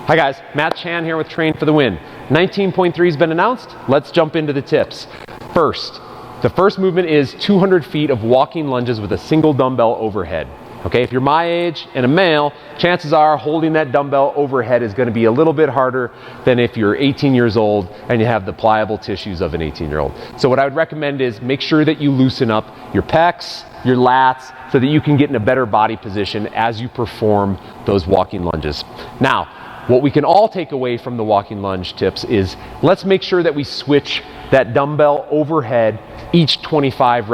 Hi guys, Matt Chan here with Train for the Win. 19.3 has been announced. Let's jump into the tips. The first movement is 200 feet of walking lunges with a single dumbbell overhead. Okay, if you're my age and a male, chances are holding that dumbbell overhead is going to be a little bit harder than if you're 18 years old and you have the pliable tissues of an 18-year-old. So what I would recommend is make sure that you loosen up your pecs, your lats, so that you can get in a better body position as you perform those walking lunges. Now, what we can all take away from the walking lunge tips is let's make sure that we switch that dumbbell overhead each 25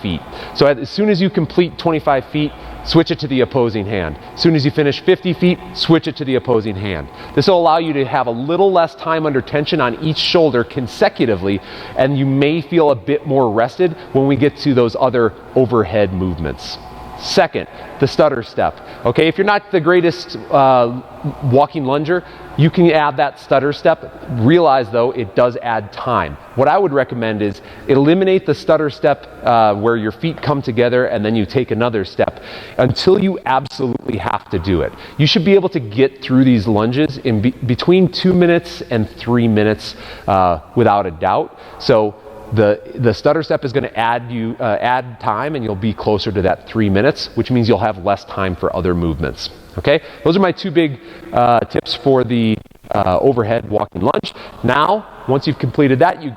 feet. So as soon as you complete 25 feet, switch it to the opposing hand. As soon as you finish 50 feet, switch it to the opposing hand. This will allow you to have a little less time under tension on each shoulder consecutively, and you may feel a bit more rested when we get to those other overhead movements. Second, the stutter step. Okay, if you're not the greatest walking lunger, you can add that stutter step. Realize though, it does add time. What I would recommend is eliminate the stutter step where your feet come together and then you take another step until you absolutely have to do it. You should be able to get through these lunges in between 2 minutes and 3 minutes without a doubt. So the stutter step is going to add time, and you'll be closer to that 3 minutes, which means you'll have less time for other movements. Okay, those are my two big tips for the overhead walking lunge. Now, once you've completed that, you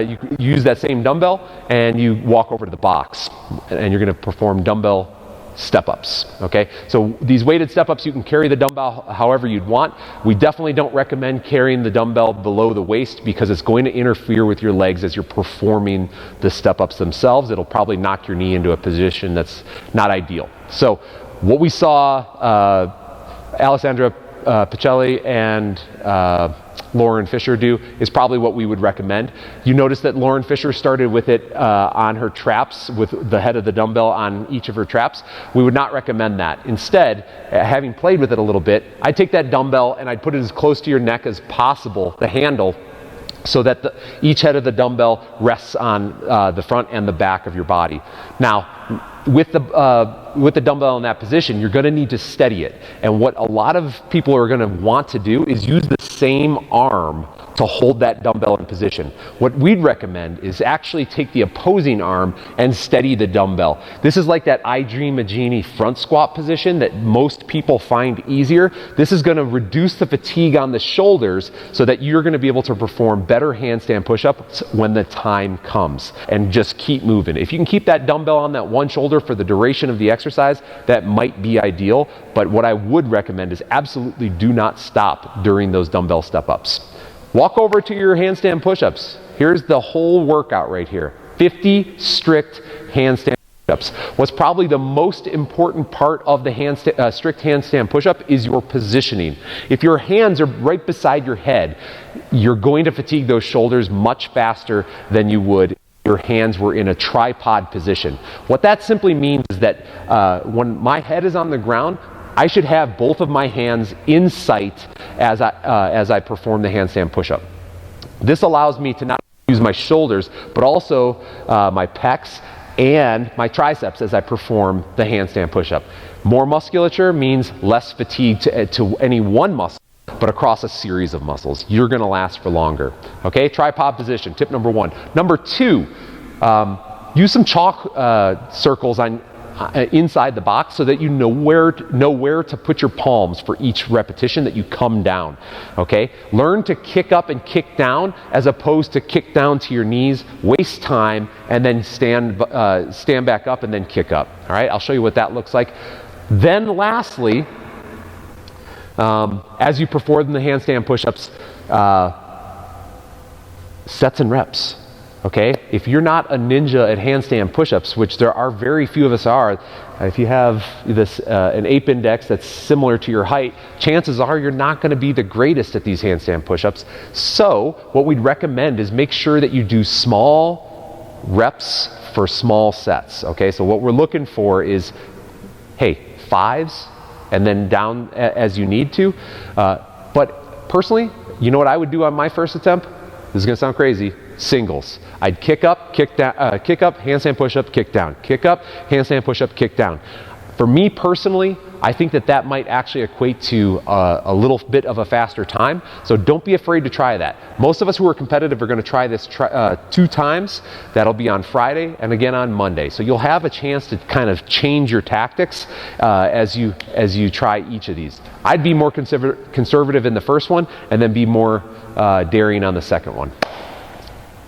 you use that same dumbbell and you walk over to the box, and you're going to perform dumbbell step-ups. Okay, so these weighted step-ups, you can carry the dumbbell however you'd want. We definitely don't recommend carrying the dumbbell below the waist because it's going to interfere with your legs as you're performing the step-ups themselves. It'll probably knock your knee into a position that's not ideal. So what we saw Alessandra Pacelli and Lauren Fisher do is probably what we would recommend. You notice that Lauren Fisher started with it on her traps, with the head of the dumbbell on each of her traps. We would not recommend that. Instead, having played with it a little bit, I'd take that dumbbell and I'd put it as close to your neck as possible, the handle, so that each head of the dumbbell rests on the front and the back of your body. Now, with the dumbbell in that position, you're going to need to steady it. And what a lot of people are going to want to do is use the same arm to hold that dumbbell in position. What we'd recommend is actually take the opposing arm and steady the dumbbell. This is like that I Dream a Genie front squat position that most people find easier. This is going to reduce the fatigue on the shoulders so that you're going to be able to perform better handstand push-ups when the time comes, and just keep moving. If you can keep that dumbbell on that one shoulder for the duration of the exercise, that might be ideal, but what I would recommend is absolutely do not stop during those dumbbell step-ups. Walk over to your handstand push-ups. Here's the whole workout right here. 50 strict handstand push-ups. What's probably the most important part of the strict handstand push-up is your positioning. If your hands are right beside your head, you're going to fatigue those shoulders much faster than you would if your hands were in a tripod position. What that simply means is that when my head is on the ground, I should have both of my hands in sight as I perform the handstand push-up. This allows me to not use my shoulders, but also my pecs and my triceps as I perform the handstand push-up. More musculature means less fatigue to any one muscle, but across a series of muscles. You're going to last for longer. Okay, tripod position, tip number 1. Number 2, use some chalk circles inside the box so that you know where to put your palms for each repetition that you come down. Okay, learn to kick up and kick down as opposed to kick down to your knees, waste time, and then stand back up and then kick up. All right, I'll show you what that looks like. Then lastly, as you perform the handstand push-ups, sets and reps. Okay, if you're not a ninja at handstand push-ups, which there are very few of us are, if you have an ape index that's similar to your height, chances are you're not going to be the greatest at these handstand push-ups. So what we'd recommend is make sure that you do small reps for small sets. Okay, so what we're looking for is, hey, 5s and then down as you need to. But personally, you know what I would do on my first attempt? This is going to sound crazy. Singles. I'd kick up, kick down, handstand push-up, kick down. Kick up, handstand push-up, kick down. For me personally, I think that might actually equate to a little bit of a faster time. So don't be afraid to try that. Most of us who are competitive are going to try this 2 times. That'll be on Friday and again on Monday. So you'll have a chance to kind of change your tactics as you try each of these. I'd be more conservative in the first one and then be more daring on the second one.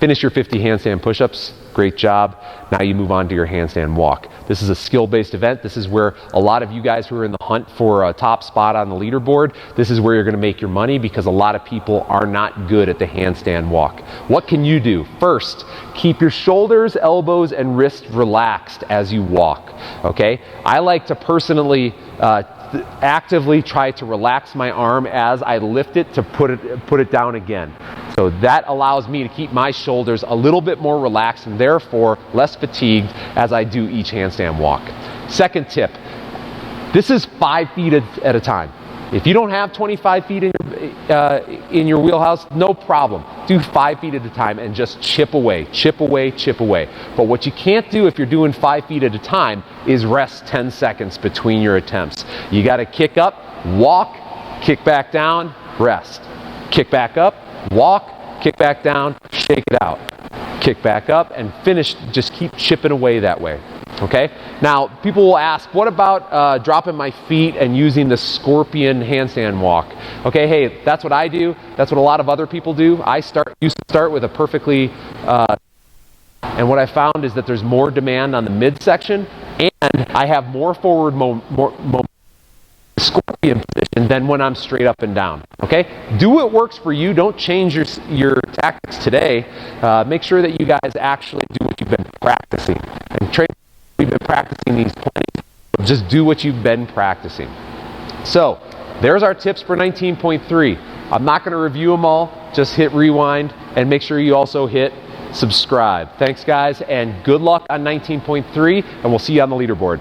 Finish your 50 handstand push-ups. Great job. Now you move on to your handstand walk. This is a skill-based event. This is where a lot of you guys who are in the hunt for a top spot on the leaderboard, this is where you're going to make your money, because a lot of people are not good at the handstand walk. What can you do? First, keep your shoulders, elbows, and wrists relaxed as you walk. Okay? I like to personally actively try to relax my arm as I lift it to put it down again. So that allows me to keep my shoulders a little bit more relaxed and therefore less fatigued as I do each handstand walk. Second tip, this is 5 feet at a time. If you don't have 25 feet in your wheelhouse, no problem. Do 5 feet at a time and just chip away, chip away, chip away. But what you can't do if you're doing 5 feet at a time is rest 10 seconds between your attempts. You got to kick up, walk, kick back down, rest. Kick back up, walk, kick back down, shake it out. Kick back up and finish, just keep chipping away that way. Okay? Now, people will ask, what about dropping my feet and using the scorpion handstand walk? Okay, hey, that's what I do. That's what a lot of other people do. I used to start with a perfectly, and what I found is that there's more demand on the midsection, and I have more forward scorpion position than when I'm straight up and down. Okay? Do what works for you. Don't change your tactics today. Make sure that you guys actually do what you've been practicing. And we've been practicing these plenty. Just do what you've been practicing. So, there's our tips for 19.3. I'm not going to review them all. Just hit rewind and make sure you also hit subscribe. Thanks, guys, and good luck on 19.3, and we'll see you on the leaderboard.